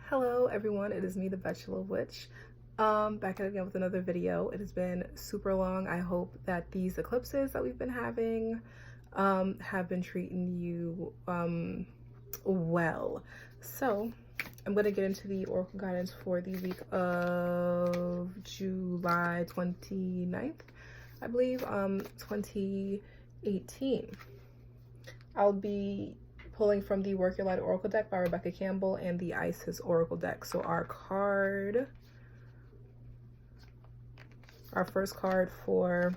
Hello everyone, it is me, the TheBetulaWitch. Back at it again with another video. It has been super long. I hope that these eclipses that we've been having have been treating you well. So I'm going to get into the oracle guidance for the week of July 29th, I believe, 2018. I'll be pulling from the Work Your Light Oracle deck by Rebecca Campbell and the Isis Oracle deck. So our first card for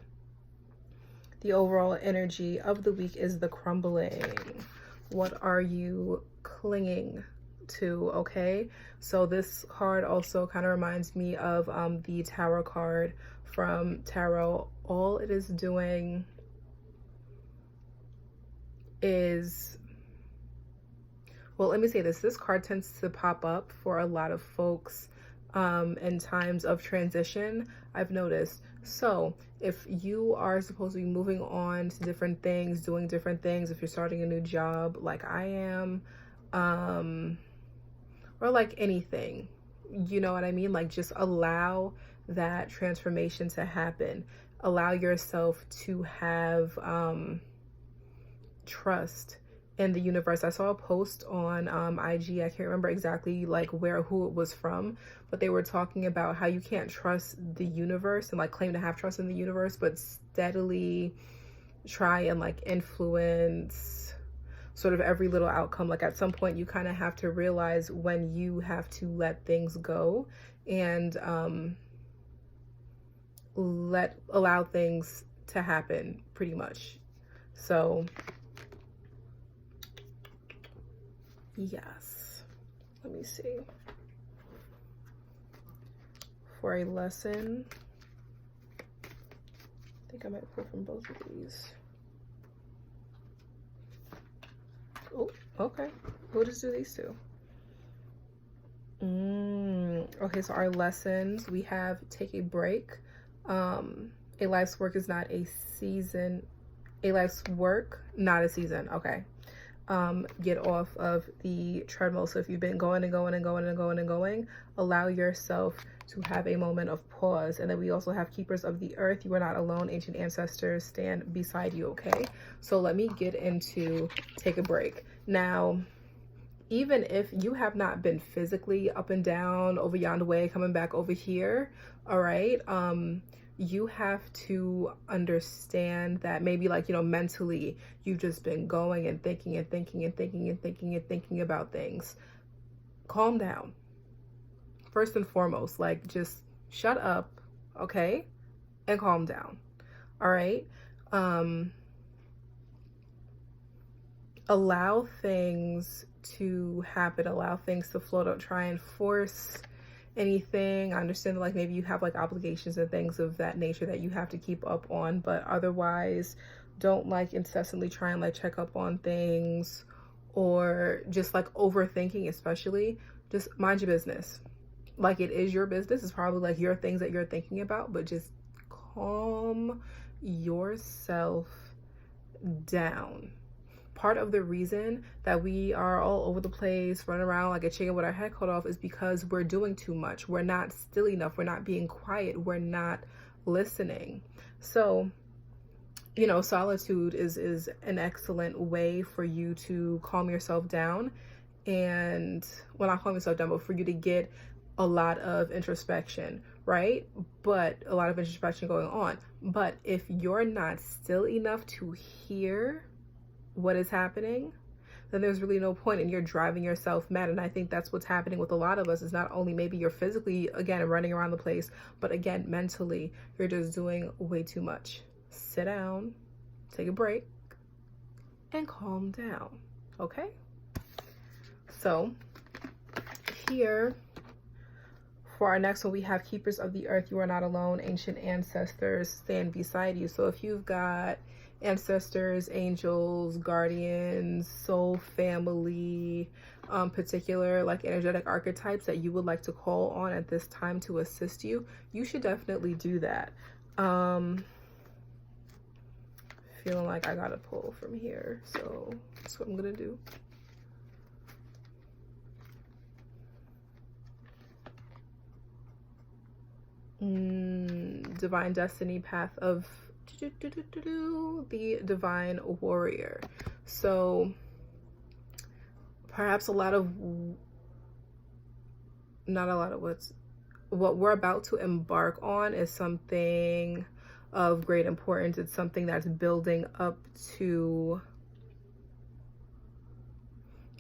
the overall energy of the week is the Crumbling. What are you clinging to? Okay, so this card also kind of reminds me of the Tower card from Tarot. All it is doing is, well, let me say this card tends to pop up for a lot of folks in times of transition, I've noticed. So if you are supposed to be moving on to different things, doing different things, if you're starting a new job like I am, or like anything, you know what I mean? Like, just allow that transformation to happen. Allow yourself to have trust in the universe. I saw a post on IG, I can't remember exactly like who it was from, but they were talking about how you can't trust the universe and like claim to have trust in the universe, but steadily try and like influence sort of every little outcome. Like at some point you kind of have to realize when you have to let things go and allow things to happen, pretty much. So yes, let me see. For a lesson, I think I might pull from both of these. Oh, okay. We'll just do these two. Okay, so our lessons, we have take a break. A life's work is not a season. A life's work, not a season. Okay. Get off of the treadmill. So if you've been going and going and going and going and going, allow yourself to have a moment of pause. And then we also have keepers of the earth. You are not alone. Ancient ancestors stand beside you. Okay, so let me get into take a break. Now, even if you have not been physically up and down over yonder way, coming back over here, all right, you have to understand that maybe, like, you know, mentally you've just been going and thinking and thinking and thinking and thinking and thinking about things. Calm down. First and foremost, like, just shut up, okay, and calm down. All right. Allow things to happen, allow things to flow. Don't try and force anything. I understand that like maybe you have like obligations and things of that nature that you have to keep up on, but otherwise don't like incessantly try and like check up on things or just like overthinking. Especially, just mind your business. Like, it is your business. It's probably like your things that you're thinking about, but just calm yourself down. Part of the reason that we are all over the place, running around like a chicken with our head cut off, is because we're doing too much. We're not still enough. We're not being quiet. We're not listening. So, you know, solitude is an excellent way for you to calm yourself down. And, well, not calm yourself down, but for you to get a lot of introspection, right? But a lot of introspection going on. But if you're not still enough to hear what is happening, then there's really no point, and you're driving yourself mad. And I think that's what's happening with a lot of us. Is not only maybe you're physically, again, running around the place, but again, mentally, you're just doing way too much. Sit down, take a break, and calm down. Okay? So here for our next one, we have keepers of the earth. You are not alone. Ancient ancestors stand beside you. So if you've got ancestors, angels, guardians, soul family, particular like energetic archetypes that you would like to call on at this time to assist you, you should definitely do that. Feeling like I gotta pull from here, so that's what I'm gonna do. divine destiny path of the divine warrior. So perhaps not a lot of what we're about to embark on is something of great importance. It's something that's building up to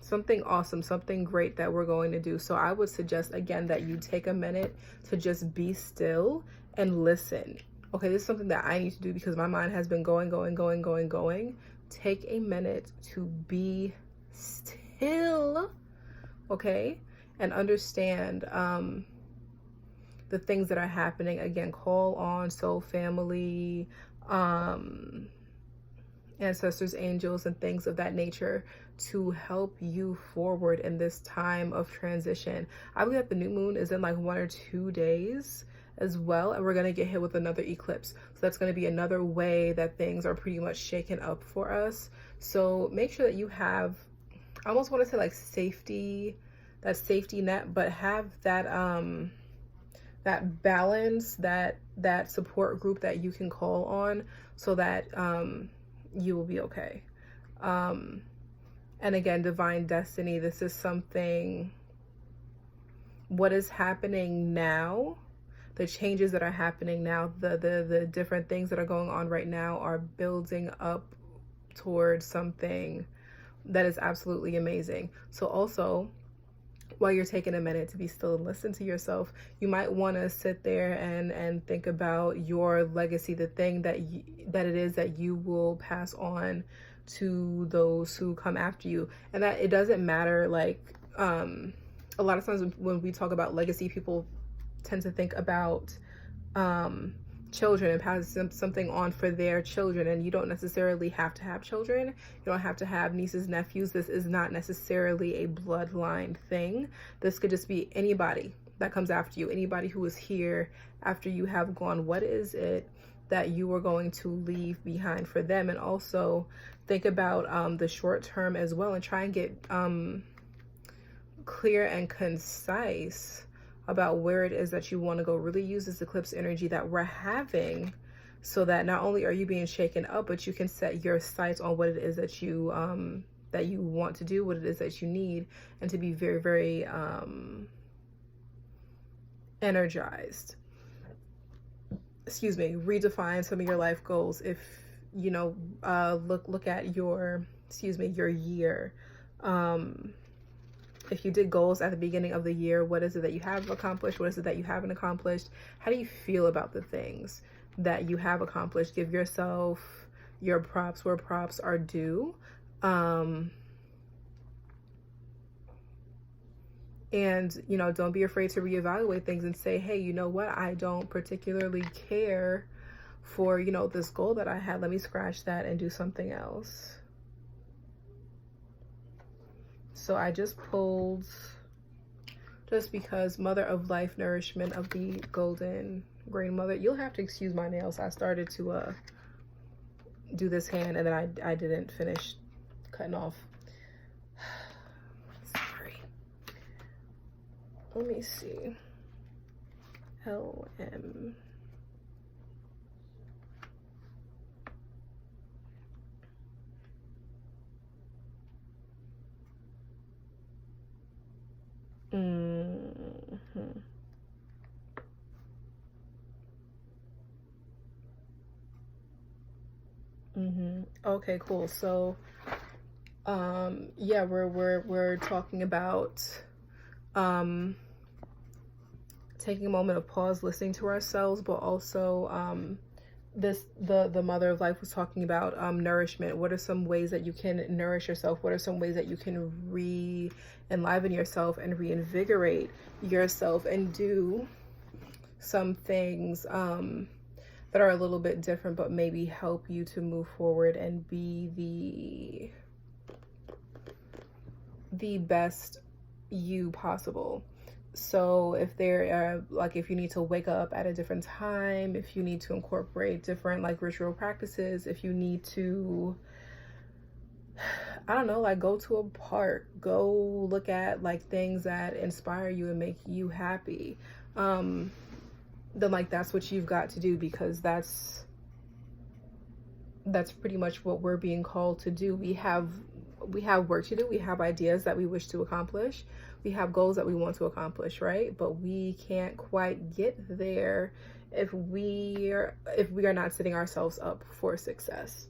something awesome, something great that we're going to do. So I would suggest again that you take a minute to just be still and listen. Okay, this is something that I need to do because my mind has been going. Take a minute to be still, okay, and understand the things that are happening. Again, call on soul family, ancestors, angels, and things of that nature to help you forward in this time of transition. I believe that the new moon is in like 1 or 2 days as well, and we're going to get hit with another eclipse. So that's going to be another way that things are pretty much shaken up for us. So make sure that you have, I almost want to say like that safety net, but have that that balance, that support group that you can call on, so that you will be okay. And again, divine destiny, this is something, what is happening now, the changes that are happening now, the different things that are going on right now are building up towards something that is absolutely amazing. So also, while you're taking a minute to be still and listen to yourself, you might want to sit there and think about your legacy, the thing that it is that you will pass on to those who come after you. And that it doesn't matter, like a lot of times when we talk about legacy, people tend to think about children and pass something on for their children, and you don't necessarily have to have children. You don't have to have nieces, nephews. This is not necessarily a bloodline thing. This could just be anybody that comes after you, anybody who is here after you have gone. What is it that you are going to leave behind for them? And also think about the short term as well, and try and get clear and concise about where it is that you want to go. Really use this eclipse energy that we're having, so that not only are you being shaken up, but you can set your sights on what it is that you want to do, what it is that you need, and to be very, very energized. Redefine some of your life goals. If you know, look at your year. If you did goals at the beginning of the year, what is it that you have accomplished? What is it that you haven't accomplished? How do you feel about the things that you have accomplished? Give yourself your props where props are due. And, you know, don't be afraid to reevaluate things and say, hey, you know what? I don't particularly care for, you know, this goal that I had. Let me scratch that and do something else. So I just pulled, just because Mother of Life, Nourishment of the Golden Grain Mother. You'll have to excuse my nails. I started to do this hand, and then I didn't finish cutting off. Sorry. Let me see. LM. Okay, cool. So yeah, we're talking about taking a moment of pause, listening to ourselves, but also the Mother of Life was talking about nourishment. What are some ways that you can nourish yourself? What are some ways that you can re-enliven yourself and reinvigorate yourself, and do some things that are a little bit different, but maybe help you to move forward and be the best you possible. So if there are, like, if you need to wake up at a different time, if you need to incorporate different like ritual practices, if you need to, I don't know, like go to a park, go look at like things that inspire you and make you happy. then like that's what you've got to do, because that's pretty much what we're being called to do. We have work to do. We have ideas that we wish to accomplish. We have goals that we want to accomplish, right? But we can't quite get there if we are not setting ourselves up for success.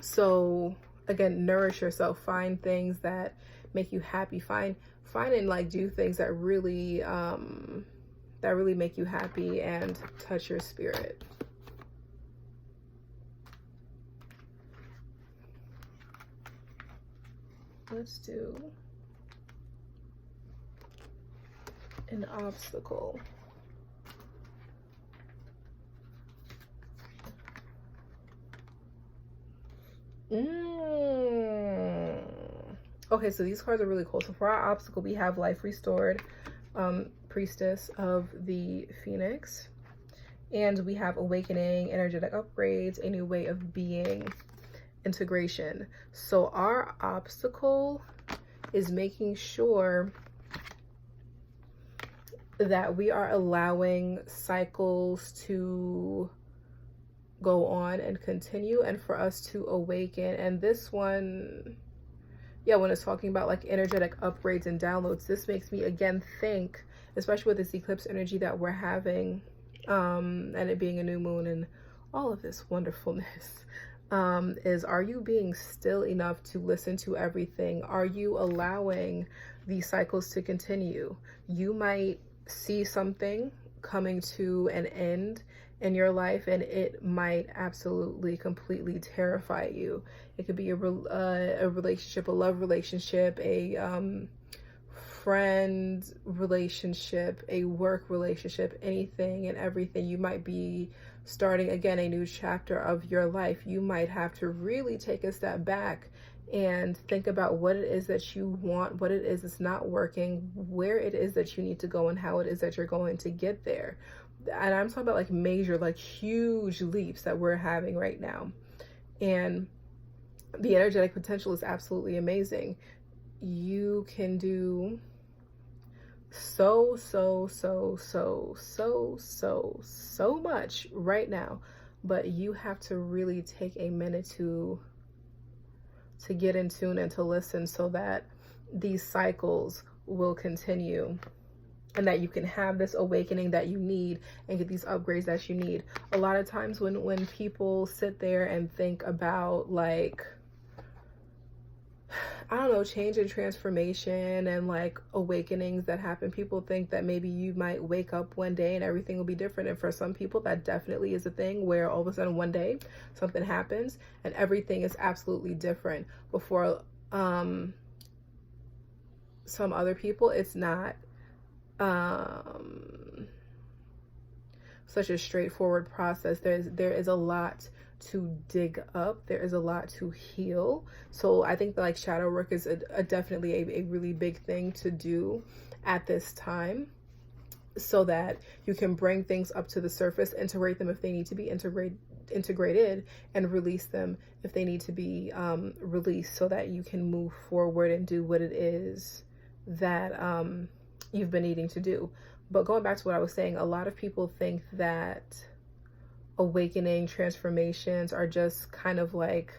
So again, nourish yourself. Find things that make you happy. Find and like do things that really make you happy and touch your spirit. Let's do an obstacle. Okay, so these cards are really cool. So for our obstacle, we have Life Restored, Priestess of the Phoenix, and we have Awakening, Energetic Upgrades, A New Way of Being, Integration. So our obstacle is making sure that we are allowing cycles to go on and continue, and for us to awaken. And this one, yeah, when it's talking about like energetic upgrades and downloads, this makes me again think, especially with this eclipse energy that we're having, and it being a new moon and all of this wonderfulness, is, are you being still enough to listen to everything? Are you allowing these cycles to continue? You might see something coming to an end in your life, and it might absolutely completely terrify you. It could be a relationship, a love relationship, a friend relationship, a work relationship, anything and everything. You might be starting again a new chapter of your life. You might have to really take a step back and think about what it is that you want, what it is that's not working, where it is that you need to go, and how it is that you're going to get there. And I'm talking about like major, like huge leaps that we're having right now. And the energetic potential is absolutely amazing. You can do so much right now, but you have to really take a minute to get in tune and to listen, so that these cycles will continue, and that you can have this awakening that you need and get these upgrades that you need. A lot of times when people sit there and think about like, I don't know, change and transformation and like awakenings that happen, people think that maybe you might wake up one day and everything will be different. And for some people, that definitely is a thing, where all of a sudden one day something happens and everything is absolutely different. Before some other people, it's not such a straightforward process. There is a lot to dig up. There is a lot to heal. So I think that like shadow work is definitely a really big thing to do at this time, so that you can bring things up to the surface, integrate them if they need to be integrated, and release them if they need to be released, so that you can move forward and do what it is that you've been needing to do. But going back to what I was saying, a lot of people think that awakening transformations are just kind of like,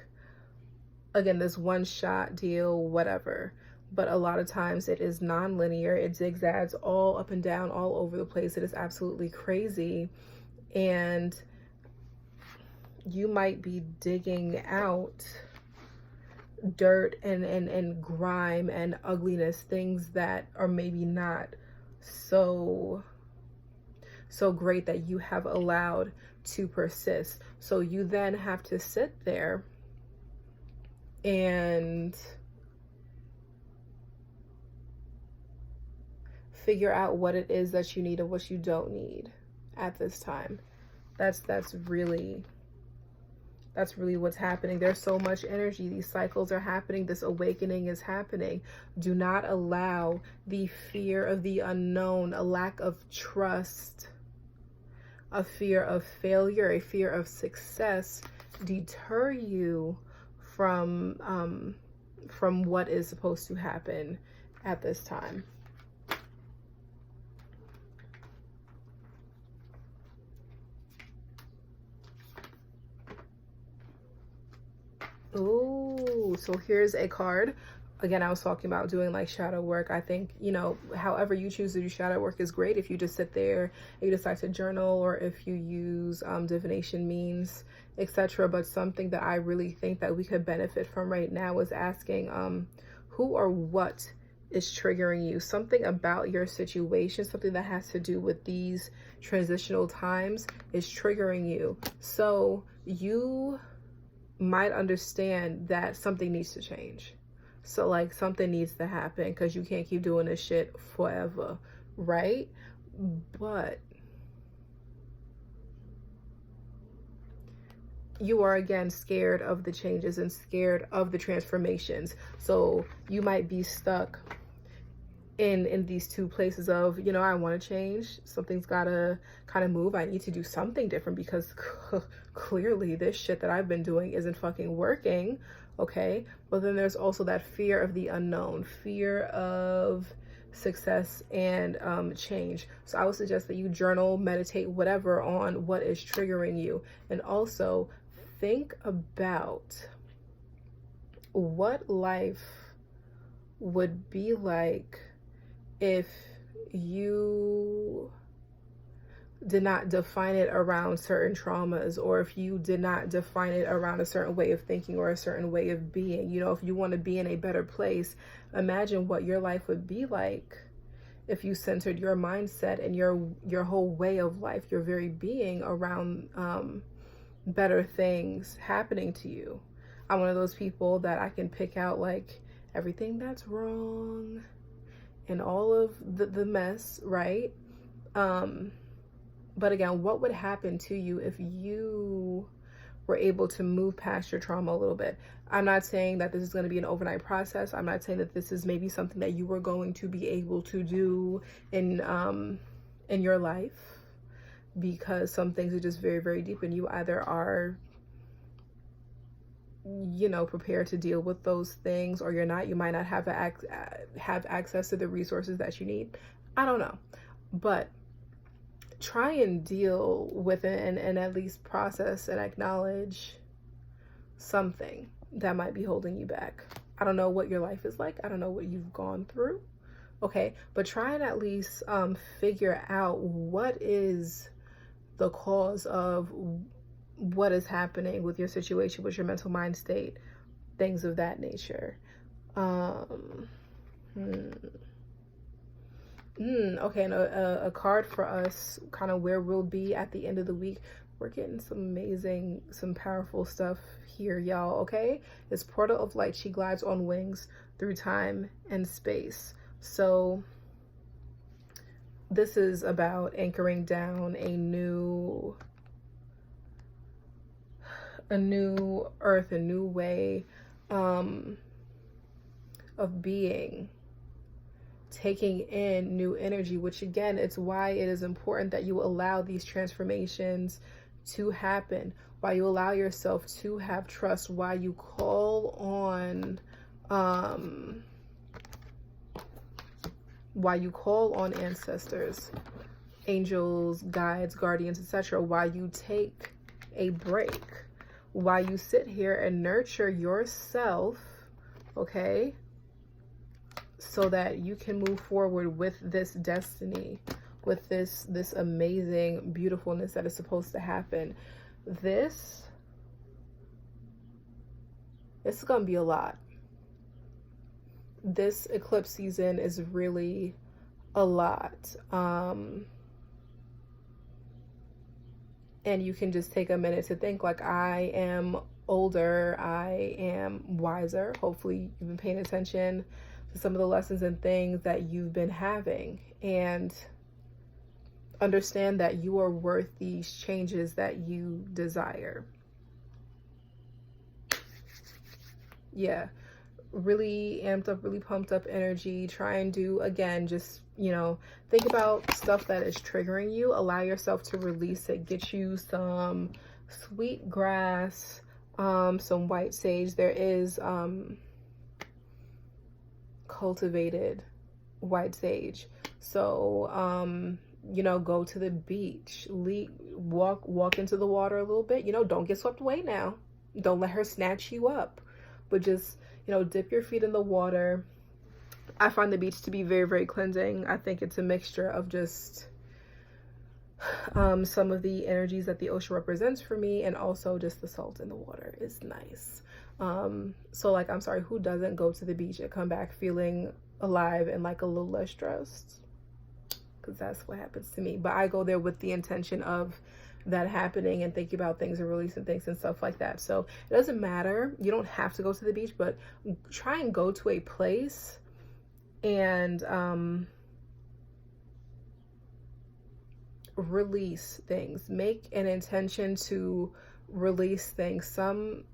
again, this one shot deal, whatever. But a lot of times it is non-linear. It zigzags all up and down, all over the place. It is absolutely crazy. And you might be digging out dirt and grime and ugliness, things that are maybe not so great, that you have allowed to persist. So you then have to sit there and figure out what it is that you need and what you don't need at this time. That's really what's happening. There's so much energy. These cycles are happening. This awakening is happening. Do not allow the fear of the unknown, a lack of trust, a fear of failure, a fear of success deter you from what is supposed to happen at this time. Ooh, so here's a card. Again, I was talking about doing like shadow work. I think, you know, however you choose to do shadow work is great. If you just sit there and you decide to journal, or if you use divination means, etc. But something that I really think that we could benefit from right now is asking who or what is triggering you. Something about your situation, something that has to do with these transitional times is triggering you. So you might understand that something needs to change. So like something needs to happen because you can't keep doing this shit forever, right? But you are again scared of the changes and scared of the transformations. So you might be stuck in these two places of, you know, I want to change, something's gotta kind of move, I need to do something different because clearly this shit that I've been doing isn't fucking working, okay? But then there's also that fear of the unknown, fear of success and change. So I would suggest that you journal, meditate, whatever, on what is triggering you. And also think about what life would be like if you did not define it around certain traumas, or if you did not define it around a certain way of thinking or a certain way of being. You know, if you want to be in a better place, imagine what your life would be like if you centered your mindset and your whole way of life, your very being, around better things happening to you. I'm one of those people that I can pick out like everything that's wrong and all of the mess, right? But again, what would happen to you if you were able to move past your trauma a little bit? I'm not saying that this is going to be an overnight process. I'm not saying that this is maybe something that you were going to be able to do in your life, because some things are just very, very deep, and you either are, you know, prepared to deal with those things, or you're not. You might not have access to the resources that you need. I don't know, but try and deal with it and at least process and acknowledge something that might be holding you back. I don't know what your life is like. I don't know what you've gone through. Okay, but try and at least figure out what is the cause of what is happening with your situation, with your mental mind state, things of that nature. Okay, and a card for us, kind of where we'll be at the end of the week. We're getting some amazing, some powerful stuff here, y'all, okay? It's Portal of Light. She glides on wings through time and space. So this is about anchoring down a new earth, a new way of being, taking in new energy, which again, it's why it is important that you allow these transformations to happen, why you allow yourself to have trust, why you call on ancestors, angels, guides, guardians, etc., why you take a break, why you sit here and nurture yourself, okay, so that you can move forward with this destiny, with this amazing beautifulness that is supposed to happen. This is gonna be a lot. This eclipse season is really a lot. And you can just take a minute to think, like, I am older, I am wiser. Hopefully you've been paying attention to some of the lessons and things that you've been having, and understand that you are worth these changes that you desire. Yeah, really amped up, really pumped up energy. Try and do, again, just, you know, think about stuff that is triggering you. Allow yourself to release it. Get you some sweet grass, some white sage. There is cultivated white sage. So you know, go to the beach, walk into the water a little bit. You know, don't get swept away now. Don't let her snatch you up. but just, you know, dip your feet in the water. I find the beach to be very, very cleansing. I think it's a mixture of just some of the energies that the ocean represents for me, and also just the salt in the water is nice. So like, I'm sorry, who doesn't go to the beach and come back feeling alive and like a little less stressed? Because that's what happens to me. But I go there with the intention of that happening and thinking about things and releasing things and stuff like that. So it doesn't matter, you don't have to go to the beach, but try and go to a place and release things. Make an intention to release things. Some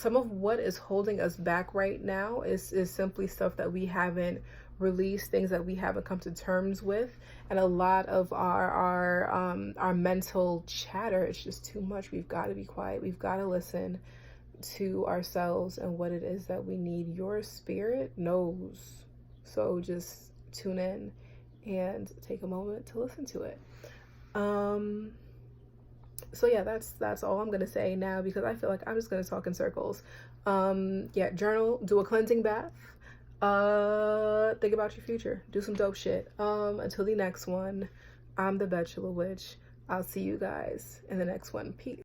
of what is holding us back right now is simply stuff that we haven't released, things that we haven't come to terms with, and a lot of our mental chatter, it's just too much. We've got to be quiet. We've got to listen to ourselves and what it is that we need. Your spirit knows. So just tune in and take a moment to listen to it. So yeah, that's all I'm gonna say now, because I feel like I'm just gonna talk in circles. Yeah, journal, do a cleansing bath, think about your future, do some dope shit. Until the next one, I'm the Betula Witch. I'll see you guys in the next one. Peace.